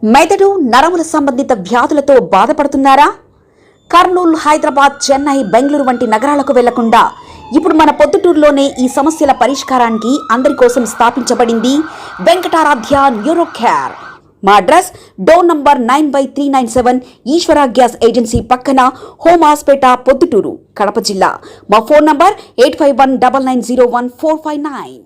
మెదడు నరముల సంబంధిత వ్యాధులతో బాధపడుతున్నారా? కర్నూలు, హైదరాబాద్, చెన్నై, బెంగళూరు వంటి నగరాలకు వెళ్లకుండా ఇప్పుడు మన పొద్దుటూరులోనే ఈ సమస్యల పరిష్కారానికి అందరి కోసం స్థాపించబడింది వెంకటారాధ్య న్యూరో కేర్. మా అడ్రస్ డోర్ నంబర్ 9/397 ఈశ్వర గ్యాస్ ఏజెన్సీ పక్కన, హోమ్ హాస్పేట, పొద్దుటూరు, కడప జిల్లా. మా ఫోన్ నంబర్ 8519901459.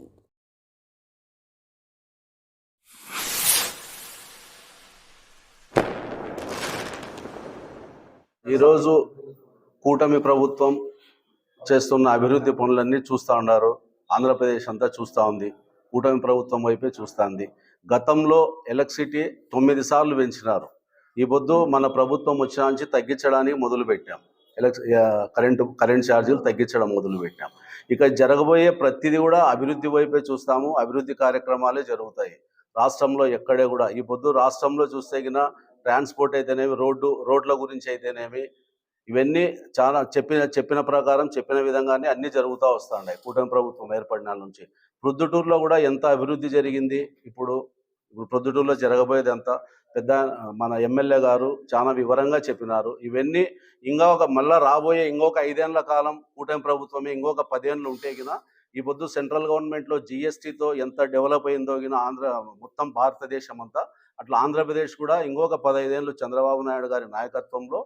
ఈరోజు కూటమి ప్రభుత్వం చేస్తున్న అభివృద్ధి పనులన్నీ చూస్తూ ఉన్నారు. ఆంధ్రప్రదేశ్ అంతా చూస్తూ ఉంది, కూటమి ప్రభుత్వం వైపే చూస్తుంది. గతంలో ఎలక్ట్రిసిటీ 9 సార్లు పెంచినారు. ఈ పొద్దు మన ప్రభుత్వం వచ్చిన నుంచి తగ్గించడానికి మొదలుపెట్టాం. కరెంట్ ఛార్జీలు తగ్గించడం మొదలుపెట్టాం. ఇక జరగబోయే ప్రతిదీ కూడా అభివృద్ధి వైపే చూస్తాము. అభివృద్ధి కార్యక్రమాలే జరుగుతాయి రాష్ట్రంలో. ఎక్కడే కూడా ఈ పొద్దు రాష్ట్రంలో చూస్తే గిన ట్రాన్స్పోర్ట్ అయితేనేమి, రోడ్ల గురించి అయితేనేమి, ఇవన్నీ చాలా చెప్పిన ప్రకారం చెప్పిన విధంగానే అన్నీ జరుగుతూ వస్తున్నాయి కూటమి ప్రభుత్వం ఏర్పడిన నుంచి. ప్రొద్దుటూరులో కూడా ఎంత అభివృద్ధి జరిగింది. ఇప్పుడు ప్రొద్దుటూరులో జరగబోయేది అంతా పెద్ద మన ఎమ్మెల్యే గారు చాలా వివరంగా చెప్పినారు. ఇవన్నీ మళ్ళీ రాబోయే ఇంకొక 5 ఏళ్ల కాలం కూటమి ప్రభుత్వమే, ఇంకొక 10 ఏళ్ళు ఉంటే గిన ఈ పొద్దు సెంట్రల్ గవర్నమెంట్లో GSTతో ఎంత డెవలప్ అయిందో గిన మొత్తం భారతదేశం అంతా, అట్లా ఆంధ్రప్రదేశ్ కూడా ఇంకొక 15 ఏళ్ళు చంద్రబాబు నాయుడు గారి నాయకత్వంలో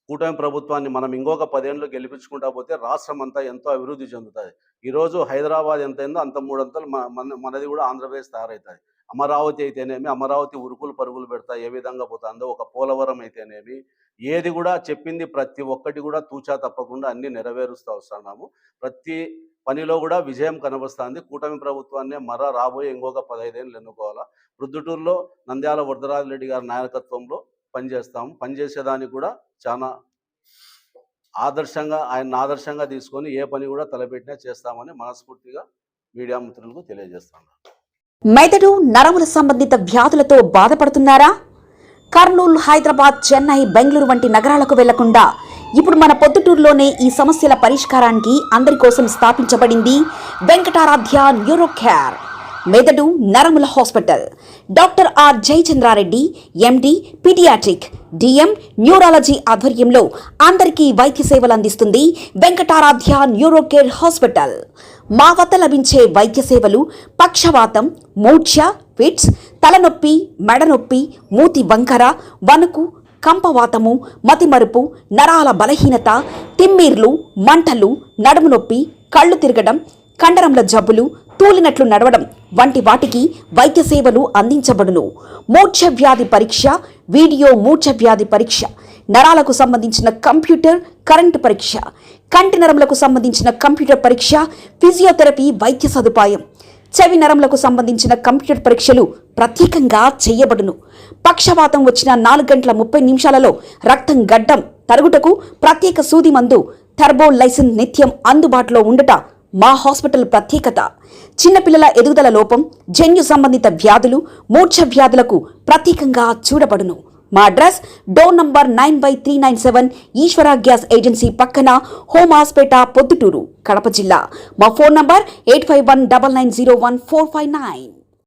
కూటమి ప్రభుత్వాన్ని మనం ఇంకొక 10 ఏళ్ళు గెలిపించుకుంటా పోతే రాష్ట్రం అంతా ఎంతో అభివృద్ధి చెందుతుంది. ఈరోజు హైదరాబాద్ ఎంత అయిందో అంత 3 అంతలు మనది కూడా ఆంధ్రప్రదేశ్ తయారవుతుంది. అమరావతి అయితేనేమి, అమరావతి ఉరుకులు పరుగులు పెడతా ఏ విధంగా పోతుందో, ఒక పోలవరం అయితేనేమి, ఏది కూడా చెప్పింది ప్రతి ఒక్కటి కూడా తూచా తప్పకుండా అన్ని నెరవేరుస్తూ వస్తున్నాము. ప్రతి పనిలో కూడా విజయం కనబరుస్తుంది. కూటమి ప్రభుత్వాన్ని రాబోయే ఇంకొక 15 ఏళ్ళు ఎన్నుకోవాలా. ప్రొద్దుటూరులో నంద్యాల వరదరాజిరెడ్డి గారి నాయకత్వంలో పనిచేస్తాము. పనిచేసేదానికి కూడా చాలా ఆయన ఆదర్శంగా తీసుకొని ఏ పని కూడా తలపెట్టినా చేస్తామని మనస్ఫూర్తిగా మీడియా మిత్రులకు తెలియజేస్తాను. మెదడు నరముల సంబంధిత వ్యాధులతో బాధపడుతున్నారా? కర్నూలు, హైదరాబాద్, చెన్నై, బెంగళూరు వంటి నగరాలకు వెళ్లకుండా ఇప్పుడు మన పొద్దుటూరులోనే ఈ సమస్యల పరిష్కారానికి అందరి కోసం స్థాపించబడింది వెంకటారాధ్య న్యూరో కేర్. మెదడు నరముల hospital. Doctor R Jayachandra Reddy, MD, paediatric, DM, neurology ఆధ్వర్యంలో అందరికీ వైద్య సేవలు అందిస్తుంది వెంకటారాధ్య న్యూరో కేర్ హాస్పిటల్. మా వద్ద లభించే వైద్య సేవలు పక్షవాతం, మూర్ఛ, ఫిట్స్, తలనొప్పి, మెడనొప్పి, మూతి వంకర, వణుకు, కంపవాతము, మతిమరుపు, నరాల బలహీనత, తిమ్మిర్లు, మంటలు, నడుము నొప్పి, కళ్ళు తిరగడం, కండరముల జబ్బులు, తూలినట్లు నడవడం వంటి వాటికి వైద్య సేవలు అందించబడును. మూర్ఛ వ్యాధి పరీక్ష, వీడియో మూర్ఛ వ్యాధి పరీక్ష, నరాలకు సంబంధించిన కంప్యూటర్ కరెంటు పరీక్ష, కంటి నరములకు సంబంధించిన కంప్యూటర్ పరీక్ష, ఫిజియోథెరపీ వైద్య సదుపాయం, చెవి నరములకు సంబంధించిన కంప్యూటర్ పరీక్షలు ప్రత్యేకంగా చేయబడును. పక్షవాతం వచ్చిన 4 గంటల 30 నిమిషాలలో రక్తం గడ్డం తరుగుటకు ప్రత్యేక సూది మందు థర్బోలైసిన్ నిత్యం అందుబాటులో ఉండుట మా హాస్పిటల్ ప్రత్యేకత. చిన్నపిల్లల ఎదుగుదల లోపం, జన్యు సంబంధిత వ్యాధులు, మూర్ఛ వ్యాధులకు ప్రత్యేకంగా చూడబడును. మా అడ్రస్ డోర్ నంబర్ 9/397 ఈశ్వర గ్యాస్ ఏజెన్సీ పక్కన, హోమ్ హాస్పేట, పొద్దుటూరు, కడప జిల్లా. మా ఫోన్ నంబర్ 8519901459.